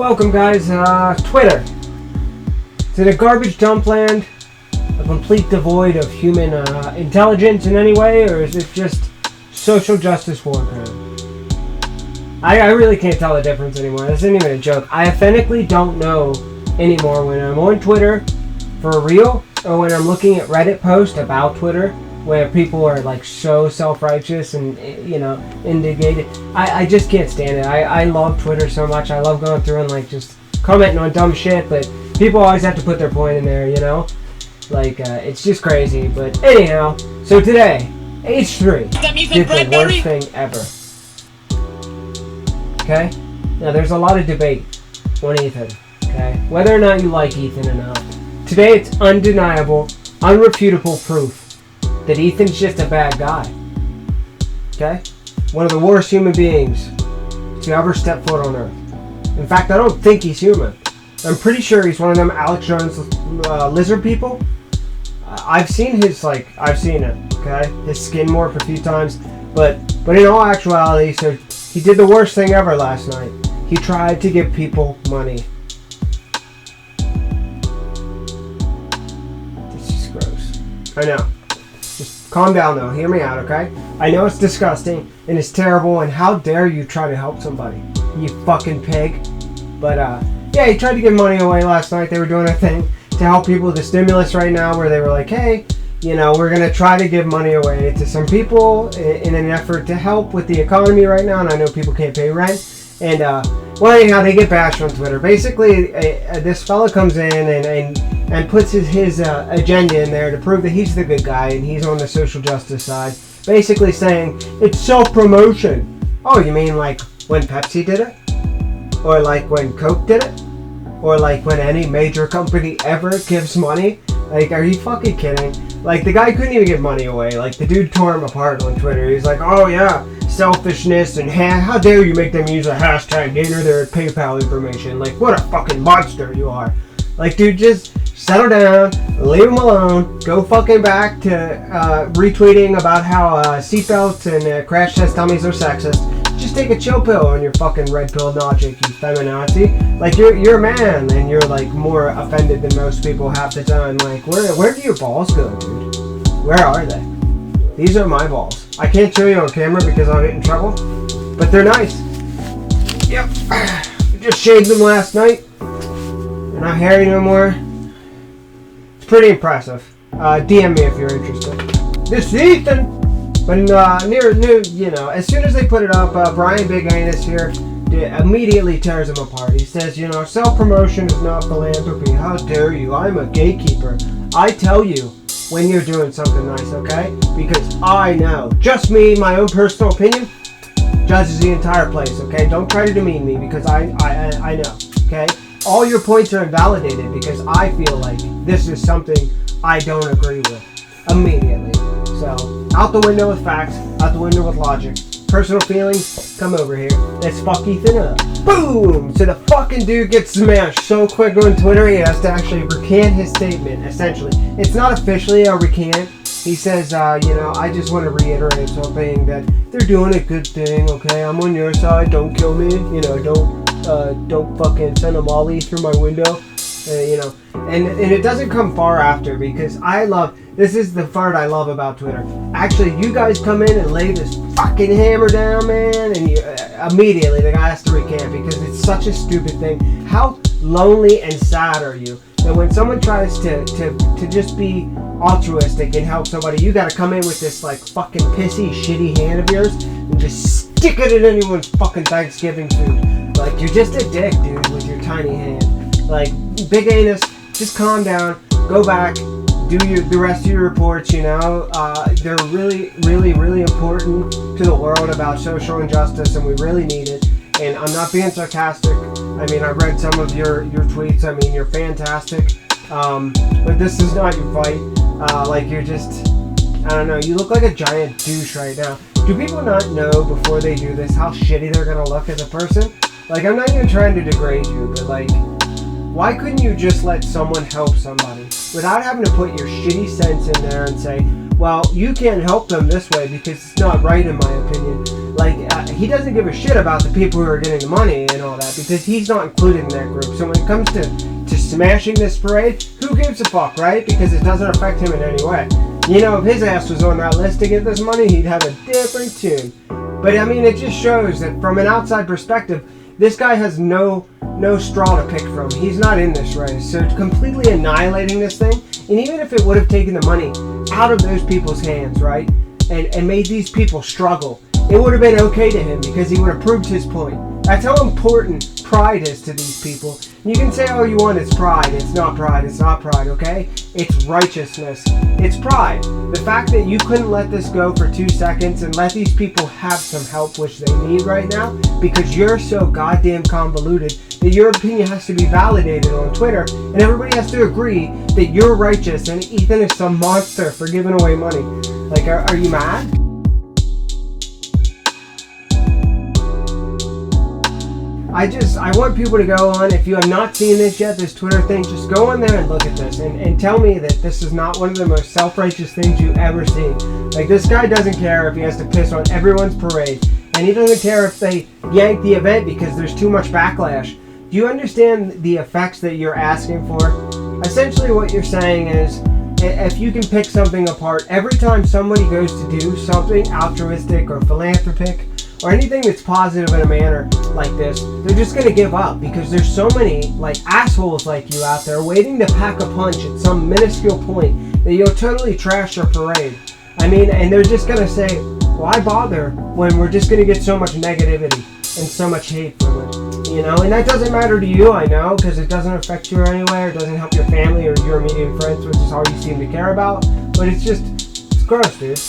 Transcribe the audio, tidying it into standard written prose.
Welcome, guys. Twitter. Is it a garbage dump land? A complete devoid of human intelligence in any way? Or is it just social justice warfare? I really can't tell the difference anymore. This isn't even a joke. I authentically don't know anymore when I'm on Twitter for real or when I'm looking at Reddit posts about Twitter where people are like so self-righteous and, you know, indicated. I just can't stand it. I love Twitter so much. I love going through and like just commenting on dumb shit, but people always have to put their point in there, you know? Like, it's just crazy. But anyhow, so today, H3 did the worst thing ever. Okay? Now, there's a lot of debate on Ethan, okay? Whether or not you like Ethan or not. Today, it's undeniable, unrefutable proof that Ethan's just a bad guy. Okay? One of the worst human beings to ever step foot on Earth. In fact, I don't think he's human. I'm pretty sure he's one of them Alex Jones lizard people. I've seen it, okay? His skin morph a few times. But in all actuality, so he did the worst thing ever last night. He tried to give people money. This is gross. I know. Just calm down though. Hear me out, okay? I know it's disgusting and it's terrible, and how dare you try to help somebody, you fucking pig. But yeah, he tried to give money away last night. They were doing a thing to help people with the stimulus right now where they were like, hey, you know, we're going to try to give money away to some people in an effort to help with the economy right now. And I know people can't pay rent. And, well, anyhow, they get bashed on Twitter. Basically, this fella comes in and puts his agenda in there to prove that he's the good guy and he's on the social justice side. Basically saying, it's self-promotion. Oh, you mean like when Pepsi did it? Or like when Coke did it? Or like when any major company ever gives money? Like, are you fucking kidding? Like, the guy couldn't even give money away. Like, the dude tore him apart on Twitter. He's like, oh yeah, selfishness and how dare you make them use a hashtag to enter their PayPal information. Like, what a fucking monster you are. Like, dude, just settle down, leave him alone, go fucking back to retweeting about how seatbelts and crash test dummies are sexist. Just take a chill pill on your fucking red pill logic, you feminazi. Like, you're a man, and you're, like, more offended than most people half the time. Like, where do your balls go, dude? Where are they? These are my balls. I can't show you on camera because I'll get in trouble, but they're nice. Yep. I just shaved them last night. They're not hairy no more. It's pretty impressive. DM me if you're interested. This is Ethan! But near, you know, as soon as they put it up, Brian Big Anus here immediately tears him apart. He says, you know, self-promotion is not philanthropy. How dare you? I'm a gatekeeper. I tell you when you're doing something nice, okay? Because I know. Just me, my own personal opinion, judges the entire place, okay? Don't try to demean me because I know, okay? All your points are invalidated because I feel like this is something I don't agree with immediately. So, out the window with facts, out the window with logic. Personal feelings, come over here. Let's fuck Ethan up. Boom! So the fucking dude gets smashed so quick on Twitter, he has to actually recant his statement, essentially. It's not officially a recant. He says, you know, I just want to reiterate something that they're doing a good thing, okay? I'm on your side, don't kill me. You know, don't fucking send a molly through my window. You know, and it doesn't come far after because this is the part I love about Twitter. Actually, you guys come in and lay this fucking hammer down, man, and immediately the guy has to recant because it's such a stupid thing. How lonely and sad are you that when someone tries to just be altruistic and help somebody, you gotta come in with this like fucking pissy, shitty hand of yours and just stick it in anyone's fucking Thanksgiving food. Like, you're just a dick, dude, with your tiny hand. Like, Big Anus, just calm down, go back, do the rest of your reports, you know. They're really, really, really important to the world about social injustice, and we really need it. And I'm not being sarcastic. I mean, I read some of your tweets. I mean, you're fantastic. But this is not your fight. Like, you're just, I don't know, you look like a giant douche right now. Do people not know before they do this how shitty they're gonna look as a person? Like, I'm not even trying to degrade you, but like, why couldn't you just let someone help somebody without having to put your shitty sense in there and say, well, you can't help them this way because it's not right in my opinion. He doesn't give a shit about the people who are getting the money and all that because he's not included in that group. So when it comes to smashing this parade, who gives a fuck, right? Because it doesn't affect him in any way. You know, if his ass was on that list to get this money, he'd have a different tune. But I mean, it just shows that from an outside perspective, this guy has no straw to pick from. He's not in this race. So completely annihilating this thing, and even if it would have taken the money out of those people's hands, right, and made these people struggle, it would have been okay to him because he would have proved his point. That's how important pride is to these people. You can say all you want, it's pride. It's not pride. It's not pride, okay? It's righteousness. It's pride. The fact that you couldn't let this go for 2 seconds and let these people have some help, which they need right now, because you're so goddamn convoluted that your opinion has to be validated on Twitter, and everybody has to agree that you're righteous and Ethan is some monster for giving away money. Like, are you mad? I want people to go on, if you have not seen this yet, this Twitter thing, just go on there and look at this and tell me that this is not one of the most self-righteous things you've ever seen. Like, this guy doesn't care if he has to piss on everyone's parade, and he doesn't care if they yank the event because there's too much backlash. Do you understand the effects that you're asking for? Essentially what you're saying is, if you can pick something apart, every time somebody goes to do something altruistic or philanthropic, or anything that's positive in a manner like this, they're just going to give up because there's so many assholes like you out there waiting to pack a punch at some minuscule point that you'll totally trash your parade. I mean, and they're just going to say, why bother when we're just going to get so much negativity and so much hate from it, you know? And that doesn't matter to you, I know, because it doesn't affect you anywhere. It doesn't help your family or your immediate friends, which is all you seem to care about. But it's gross, dude.